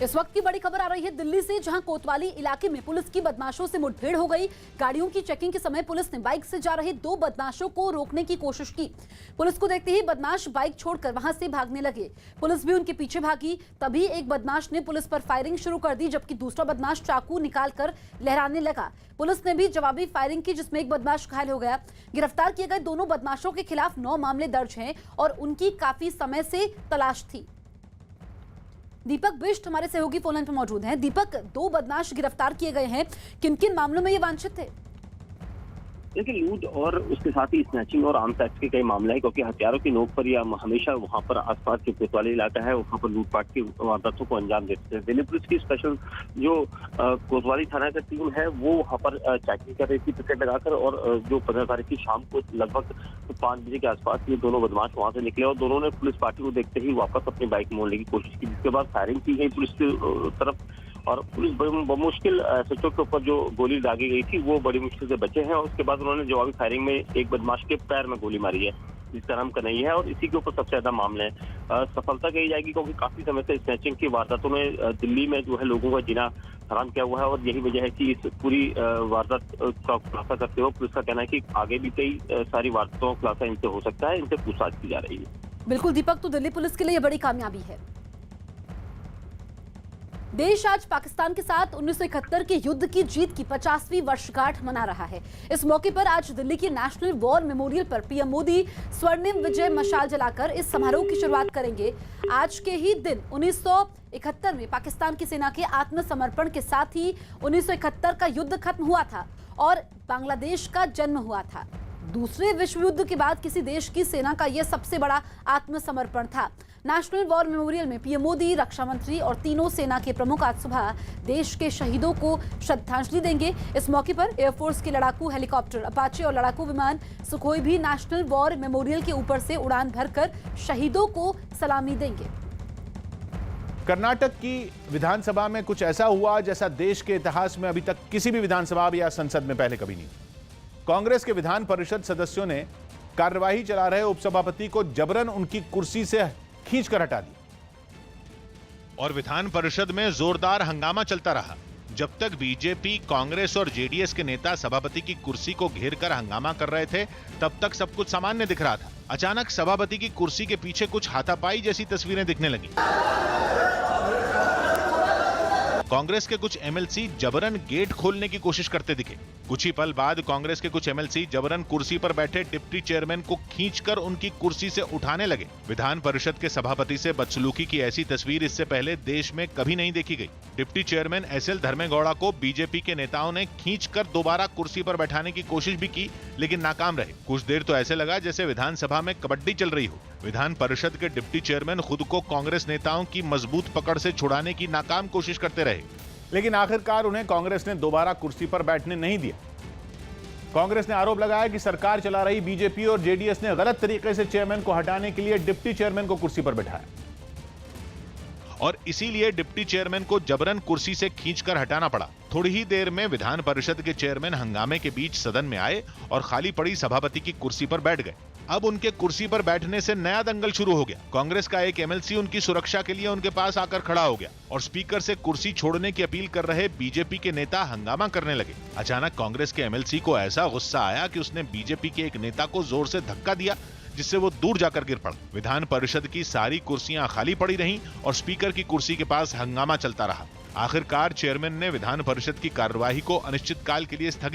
इस वक्त की बड़ी खबर आ रही है दिल्ली से, जहां कोतवाली इलाके में पुलिस की बदमाशों से मुठभेड़ हो गई। गाड़ियों की चेकिंग के समय पुलिस ने बाइक से जा रहे 2 बदमाशों को रोकने की कोशिश की। पुलिस को देखते ही बदमाश बाइक छोड़कर वहां से भागने लगे। पुलिस भी उनके पीछे भागी। तभी एक बदमाश ने पुलिस पर फायरिंग शुरू कर दी, जबकि दूसरा बदमाश चाकू निकालकर लहराने लगा। पुलिस ने भी जवाबी फायरिंग की, जिसमें एक बदमाश घायल हो गया। गिरफ्तार किए गए दोनों बदमाशों के खिलाफ 9 मामले दर्ज हैं और उनकी काफी समय से तलाश थी। दीपक बिष्ट हमारे सहयोगी फोन लाइन पर मौजूद हैं। दीपक, 2 बदमाश गिरफ्तार किए गए हैं, किन किन मामलों में ये वांछित थे? देखिए, लूट और उसके साथ ही स्नैचिंग और आर्म्स एक्ट के कई मामले हैं, क्योंकि हथियारों की नोक पर या हमेशा वहां पर आसपास जो कोतवाली इलाका है वहां पर लूटपाट की वारदातों को अंजाम देते हैं। दिल्ली पुलिस की स्पेशल जो कोतवाली थाना की टीम है वो वहां पर चेकिंग कर रही थी पिकेट लगाकर, और जो 15 तारीख की शाम को लगभग 5 बजे के आसपास ये दोनों बदमाश वहां से निकले और दोनों ने पुलिस पार्टी को देखते ही वापस अपनी बाइक मोड़ने की कोशिश की, जिसके बाद फायरिंग की गई पुलिस की तरफ। और पुलिस बमुश्किल एसएचओ के ऊपर जो गोली दागी गई थी वो बड़ी मुश्किल से बचे हैं, और उसके बाद उन्होंने जवाबी फायरिंग में एक बदमाश के पैर में गोली मारी है, जिसका नाम कन्हैया है, और इसी के ऊपर सबसे ज्यादा मामले हैं। सफलता कही जाएगी, क्योंकि काफी समय से स्नैचिंग की वारदातों में दिल्ली में जो है लोगों का जीना हराम किया हुआ है, और यही वजह है कि इस पूरी वारदात का खुलासा करते हुए पुलिस का कहना है कि आगे भी कई सारी वारदातों का खुलासा इनसे हो सकता है, इनसे पूछताछ की जा रही है। बिल्कुल दीपक, तो दिल्ली पुलिस के लिए बड़ी कामयाबी है। देश आज पाकिस्तान के साथ 1971 के युद्ध की जीत की 50वीं वर्षगांठ मना रहा है। इस मौके पर आज दिल्ली के नेशनल वॉर मेमोरियल पर पीएम मोदी स्वर्णिम विजय मशाल जलाकर इस समारोह की शुरुआत करेंगे। आज के ही दिन 1971 में पाकिस्तान की सेना के आत्मसमर्पण के साथ ही 1971 का युद्ध खत्म हुआ था और बांग्लादेश का जन्म हुआ था। दूसरे विश्व युद्ध के बाद किसी देश की सेना का यह सबसे बड़ा आत्मसमर्पण था। नेशनल वॉर मेमोरियल में पीएम मोदी, रक्षा मंत्री और तीनों सेना के प्रमुख आज सुबह देश के शहीदों को श्रद्धांजलि देंगे। इस मौके पर एयरफोर्स के लड़ाकू हेलीकॉप्टर अपाचे और लड़ाकू विमान सुखोई भी नेशनल वॉर मेमोरियल के ऊपर से उड़ान भरकर शहीदों को सलामी देंगे। कर्नाटक की विधानसभा में कुछ ऐसा हुआ जैसा देश के इतिहास में अभी तक किसी भी विधानसभा या संसद में पहले कभी नहीं। कांग्रेस के विधान परिषद सदस्यों ने कार्यवाही चला रहे उपसभापति को जबरन उनकी कुर्सी से खींचकर हटा दिया और विधान परिषद में जोरदार हंगामा चलता रहा। जब तक बीजेपी, कांग्रेस और जेडीएस के नेता सभापति की कुर्सी को घेरकर हंगामा कर रहे थे, तब तक सब कुछ सामान्य दिख रहा था। अचानक सभापति की कुर्सी के पीछे कुछ हाथापाई जैसी तस्वीरें दिखने लगी। कांग्रेस के कुछ एमएलसी जबरन गेट खोलने की कोशिश करते दिखे। कुछ ही पल बाद कांग्रेस के कुछ एमएलसी जबरन कुर्सी पर बैठे डिप्टी चेयरमैन को खींचकर उनकी कुर्सी से उठाने लगे। विधान परिषद के सभापति से बदसलूकी की ऐसी तस्वीर इससे पहले देश में कभी नहीं देखी गई। डिप्टी चेयरमैन एसएल धर्मेगौड़ा को बीजेपी के नेताओं ने खींचकर दोबारा कुर्सी पर बैठाने की कोशिश भी की, लेकिन नाकाम रहे। कुछ देर तो ऐसे लगा जैसे विधानसभा में कबड्डी चल रही हो। विधान परिषद के डिप्टी चेयरमैन खुद को कांग्रेस नेताओं की मजबूत पकड़ से छुड़ाने की नाकाम कोशिश करते रहे, लेकिन आखिरकार उन्हें कांग्रेस ने दोबारा कुर्सी पर बैठने नहीं दिया। कांग्रेस ने आरोप लगाया कि सरकार चला रही बीजेपी और जेडीएस ने गलत तरीके से चेयरमैन को हटाने के लिए डिप्टी चेयरमैन को कुर्सी पर बैठाया और इसीलिए डिप्टी चेयरमैन को जबरन कुर्सी से खींचकर हटाना पड़ा। थोड़ी ही देर में विधान परिषद के चेयरमैन हंगामे के बीच सदन में आए और खाली पड़ी सभापति की कुर्सी पर बैठ गए। अब उनके कुर्सी पर बैठने से नया दंगल शुरू हो गया। कांग्रेस का एक एमएलसी उनकी सुरक्षा के लिए उनके पास आकर खड़ा हो गया और स्पीकर से कुर्सी छोड़ने की अपील कर रहे बीजेपी के नेता हंगामा करने लगे। अचानक कांग्रेस के एमएलसी को ऐसा गुस्सा आया कि उसने बीजेपी के एक नेता को जोर से धक्का दिया, जिससे वो दूर जाकर गिर पड़ा। विधान परिषद की सारी कुर्सियां खाली पड़ी रहीं और स्पीकर की कुर्सी के पास हंगामा चलता रहा। आखिरकार चेयरमैन ने विधान परिषद की कार्यवाही को अनिश्चितकाल के लिए स्थगित